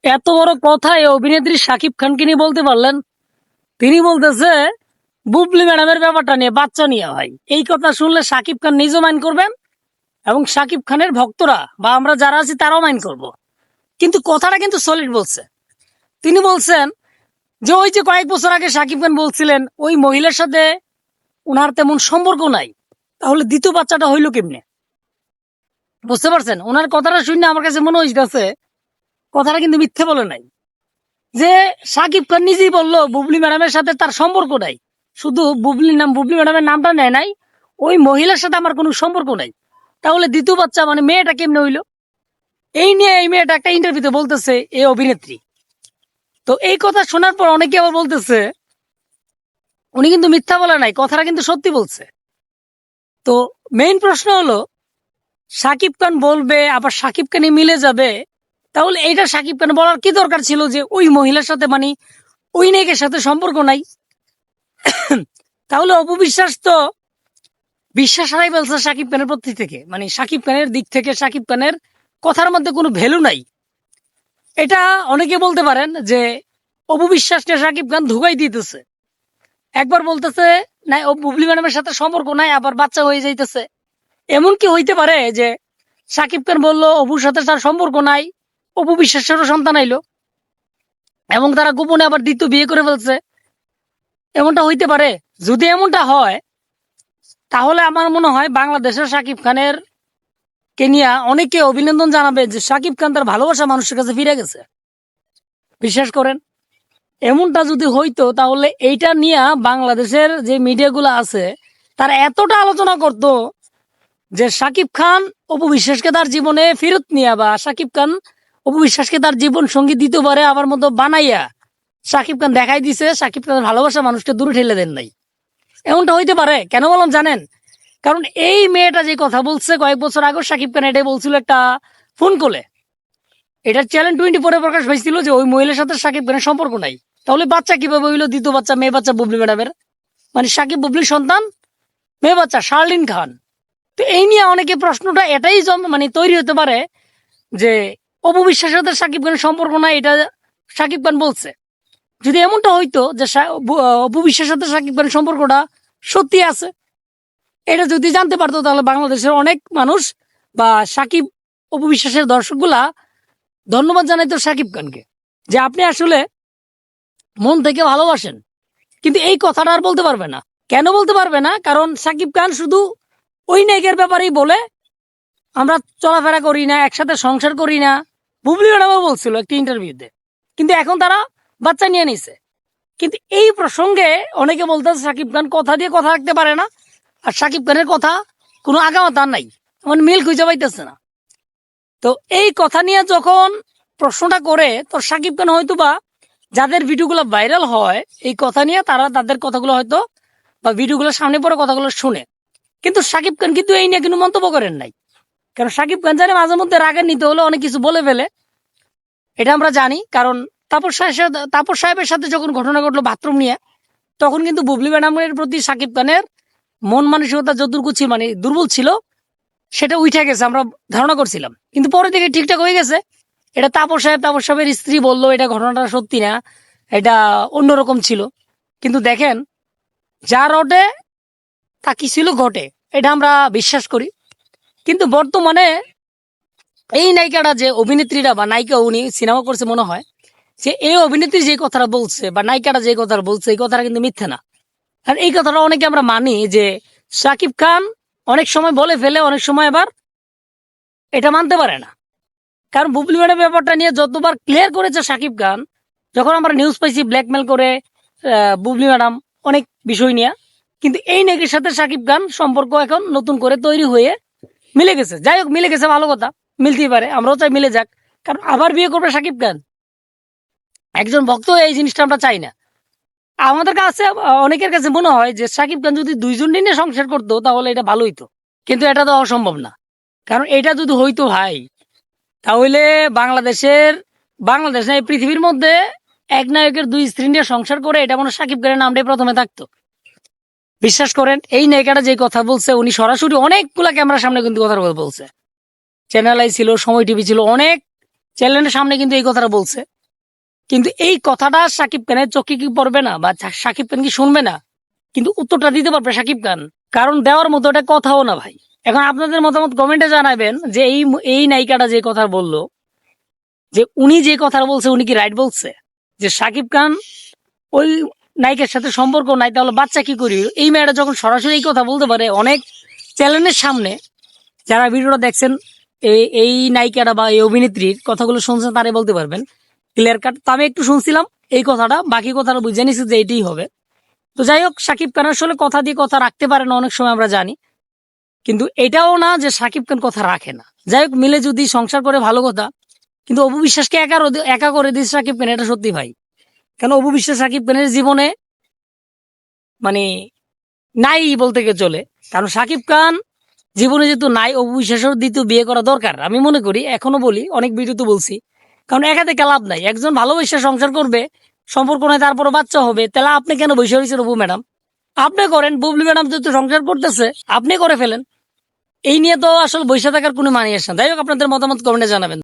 এত বড় কথা এই অভিনেত্রী শাকিব খানকে নিয়ে বলতে পারলেন? তিনি বলতেছে বুবলি ম্যাডামের ব্যাপারটা নিয়ে, বাচ্চা নিয়ে। ভাই, এই কথা শুনলে শাকিব খান নিজেও মাইন্ড করবেন এবং শাকিব খানের ভক্তরা বা আমরা যারা আছি তারাও মাইন্ড করব। কিন্তু কথাটা কিন্তু সলিড বলছে। তিনি বলছেন যে ওই যে কয়েক বছর আগে শাকিব খান বলছিলেন ওই মহিলার সাথে ওনার তেমন সম্পর্ক নাই, তাহলে দ্বিতীয় বাচ্চাটা হইলো কেমনে? বুঝতে পারছেন? ওনার কথাটা শুনে আমার কাছে মনে হইতেছে কথাটা কিন্তু মিথ্যে বলে নাই। যে শাকিব খান নিজেই বললো বুবলি ম্যাডামের সাথে তার সম্পর্ক নাই, শুধু বুবলি ম্যাডামের নামটা নেয় নাই, ওই মহিলার সাথে আমার কোনো সম্পর্ক নাই। তাহলে দ্বিতীয় বাচ্চা মানে মেয়েটা কেমনে হইলো? এই নিয়ে এই মেয়েটা একটা ইন্টারভিউতে বলতেছে, এই অভিনেত্রী। তো এই কথা শোনার পর অনেকে আবার বলতেছে উনি কিন্তু মিথ্যা বলে নাই, কথাটা কিন্তু সত্যি বলছে। তো মেইন প্রশ্ন হলো, শাকিব খান বলবে আবার শাকিব খানই মিলে যাবে, তাহলে এইটা শাকিব খান বলার কি দরকার ছিল যে ওই মহিলার সাথে মানে ওই নায়িকার সাথে সম্পর্ক নাই? তাহলে অপবিশ্বাস তো বিশ্বাস হারাই ফেলছে শাকিব খানের প্রতি থেকে, মানে শাকিব খানের দিক থেকে শাকিব খানের কথার মধ্যে কোনো ভ্যালু নাই। এটা অনেকে বলতে পারেন যে অপবিশ্বাস নিয়ে শাকিব খান ধোঁকাই দিতেছে। একবার বলতেছে না ও বুবলি ম্যাডামের সাথে সম্পর্ক নাই, আবার বাচ্চা হয়ে যাইতেছে। এমন কি হইতে পারে যে শাকিব খান বললো অপুর সাথে তার সম্পর্ক নাই, অপু বিশ্বাসেরও সন্তান আইলো এবং তারা গোপনে আবার দ্বিতীয় বিয়ে করে ফেলছে? এমনটা হইতে পারে? যদি এমনটা হয় তাহলে আমার মনে হয় বাংলাদেশের শাকিব খানের কে নিয়ে অনেকে অভিনন্দন জানাবে যে শাকিব খান তার ভালোবাসা মানুষের কাছে ফিরে গেছে। বিশ্বাস করেন, এমনটা যদি হইতো তাহলে এইটা নিয়ে বাংলাদেশের যে মিডিয়াগুলো আছে তারা এতটা আলোচনা করত যে শাকিব খান অপু বিশ্বাসকে তার জীবনে ফেরত নিয়ে, বা শাকিব খান অপু বিশ্বাসকে তার জীবন সঙ্গী দ্বিতীয়বারে আবার মতো বানাইয়া শাকিব খান দেখাই দিছে শাকিব খানের ভালোবাসা মানুষকে দূরে ঠেলে দেন নাই। এমনটা হইতে পারে। কেন বললাম জানেন? কারণ এই মেয়েটা যে কথা বলছে কয়েক বছর আগে শাকিব খান এটাই বলছিল একটা ফোন কলে। এটা চ্যানেল 24 প্রকাশ হয়েছিল যে ওই মহিলার সাথে শাকিব খানের সম্পর্ক নাই। তাহলে বাচ্চা কিভাবে হইলো? দ্বিতীয় বাচ্চা, মেয়ে বাচ্চা বুবলি ম্যাডামের, মানে শাকিব বুবলির সন্তান, মেয়ে বাচ্চা শার্লিন খান। তো এই নিয়ে অনেকে প্রশ্নটা এটাই মানে তৈরি হতে পারে যে অপু বিশ্বাসের সাথে শাকিব খানের সম্পর্ক নাই, এটা শাকিব খান বলছে। যদি এমনটা হইতো যে অপু বিশ্বাসের সাথে শাকিব খানের সম্পর্কটা সত্যি আছে, এটা যদি জানতে পারতো তাহলে বাংলাদেশের অনেক মানুষ বা শাকিব অপু বিশ্বাসের দর্শকগুলা ধন্যবাদ জানাইতো শাকিব খানকে যে আপনি আসলে মন থেকে ভালোবাসেন। কিন্তু এই কথাটা আর বলতে পারবে না। কেন বলতে পারবে না? কারণ শাকিব খান শুধু ওই নায়িকার ব্যাপারেই বলে আমরা চলাফেরা করি না, একসাথে সংসার করি না। বুবলি ম্যাডামও বলছিল একটি ইন্টারভিউতে, কিন্তু এখন তারা বাচ্চা নিয়ে নিছে। কিন্তু এই প্রসঙ্গে অনেকে বলতেছে শাকিব খান কথা দিয়ে কথা রাখতে পারে না, আর শাকিব খানের কথা কোনো আগামাতা নাই, মানে মিল খুঁজে পাইতেছে না। তো এই কথা নিয়ে যখন প্রশ্নটা করে, তো শাকিব খান হয়তো বা যাদের ভিডিওগুলো ভাইরাল হয় এই কথা নিয়ে, তারা তাদের কথাগুলো হয়তো বা ভিডিওগুলো সামনে পড়ে কথাগুলো শুনে। কিন্তু শাকিব খান কিন্তু এই নিয়ে কোনো মন্তব্য করেন নাই। কারণ শাকিব খান জানে মাঝে মধ্যে রাগের নিতে হলে অনেক কিছু বলে ফেলে, এটা আমরা জানি। কারণ তাপস সাহেবের সাথে যখন ঘটনা ঘটলো বাথরুম নিয়ে, তখন কিন্তু বুবলি ম্যাডামের প্রতি শাকিব খানের মন মানসিকতা যতটুকু ছিল, মানে দুর্বল ছিল, সেটা উঠে গেছে আমরা ধারণা করছিলাম। কিন্তু পরে থেকে ঠিকঠাক হয়ে গেছে। এটা তাপস সাহেবের স্ত্রী বললো এটা ঘটনাটা সত্যি না, এটা অন্যরকম ছিল। কিন্তু দেখেন, যা রটে তা কি ছিল ঘটে, এটা আমরা বিশ্বাস করি। কিন্তু বর্তমানে এই নায়িকাটা যে অভিনেত্রীরা বা নায়িকা, উনি সিনেমা করছে মনে হয়, যে এই অভিনেত্রী যে কথাটা বলছে বা নায়িকাটা যে কথাটা বলছে এই কথাটা কিন্তু মিথ্যে না। আর এই কথাটা অনেকে আমরা মানি যে শাকিব খান অনেক সময় বলে ফেলে, অনেক সময় আবার এটা মানতে পারে না। কারণ বুবলি ম্যাডাম ব্যাপারটা নিয়ে যতবার ক্লিয়ার করেছে শাকিব খান, যখন আমরা নিউজ পাইছি ব্ল্যাকমেল করে বুবলি ম্যাডাম অনেক বিষয় নিয়ে, কিন্তু এই নায়িকার সাথে শাকিব খান সম্পর্ক এখন নতুন করে তৈরি হয়ে মিলে গেছে। যাই হোক, মিলে গেছে, ভালো কথা, মিলতেই পারে, আমরাও চাই মিলে যাক। কারণ আবার বিয়ে করবে শাকিব খান, একজন ভক্ত, এই জিনিসটা আমরা চাই না। আমাদের কাছে অনেকের কাছে মনে হয় যে শাকিব খান যদি দুইজন নিয়ে সংসার করতো তাহলে এটা ভালো হইতো, কিন্তু এটা তো অসম্ভব না। কারণ এটা যদি হইতো ভাই, তাহলে বাংলাদেশ না, এই পৃথিবীর মধ্যে এক নায়কের দুই স্ত্রী নিয়ে সংসার করে এটা মনে শাকিব খানের নামটাই প্রথমে থাকতো। বিশ্বাস করেন, এই নায়িকাটা যে কথা বলছে উনি সরাসরি অনেকগুলা ক্যামেরার সামনে কিন্তু কথা বলছে। চ্যানেল আই ছিল, সময় টিভি ছিল, অনেক চ্যানেলের সামনে কিন্তু এই কথাটা বলছে। কিন্তু এই কথাটা সাকিব খানের চোখে কি পড়বে না, বা সাকিব খান কি শুনবে না? কিন্তু উত্তরটা দিতে পারবে সাকিব খান, কারণ দেওয়ার মতো এটা কথাও না ভাই। এখন আপনাদের মতামত কমেন্টে জানাবেন যে এই নায়িকাটা যে কথা বললো, যে উনি যে কথা বলছে উনি কি রাইট বলছে? যে সাকিব খান ওই নায়িকার সাথে সম্পর্ক নাই, তাহলে বাচ্চা কি করি? এই মেয়েটা যখন সরাসরি এই কথা বলতে পারে অনেক চ্যানেলের সামনে, যারা ভিডিওটা দেখছেন এই নায়িকাটা বা এই অভিনেত্রীর কথাগুলো শুনছেন তারাই বলতে পারবেন ক্লিয়ার কাট। তো আমি একটু শুনছিলাম এই কথাটা, বাকি কথাটা বুঝে নিছি যে এটাই হবে। তো যাই হোক, সাকিব খান আসলে কথা দিয়ে কথা রাখতে পারে না অনেক সময়, আমরা জানি। কিন্তু এটাও না যে সাকিব খান কথা রাখে না। যাই হোক, মিলে যদি সংসার করে ভালো কথা, কিন্তু অপু বিশ্বাসকে একা করে দিচ্ছে সাকিব খান, এটা সত্যি ভাই। কেন অপু বিশ্বাস সাকিব খানের জীবনে মানে নাই বলতে গেলে চলে। কারণ সাকিব খান জীবনে যেহেতু নাই, অপু বিশ্বাসের দ্বিতীয় বিয়ে করা দরকার আমি মনে করি, এখনো বলি, অনেক ভিডিওতে বলছি। কারণ একা থেকে লাভ নাই, একজন ভালোবাসা সংসার করবে, সম্পর্ক নয়, তারপরে বাচ্চা হবে, তাহলে আপনি কেন বসে রয়েছেন? অপু ম্যাডাম আপনি করেন, বুবলি ম্যাডাম যেহেতু সংসার করতেছে আপনি করে ফেলেন। এই নিয়ে তো আসলে বসে থাকার কোনো মানে আসে না। যাই হোক, আপনাদের মতামত কমেন্টে জানাবেন।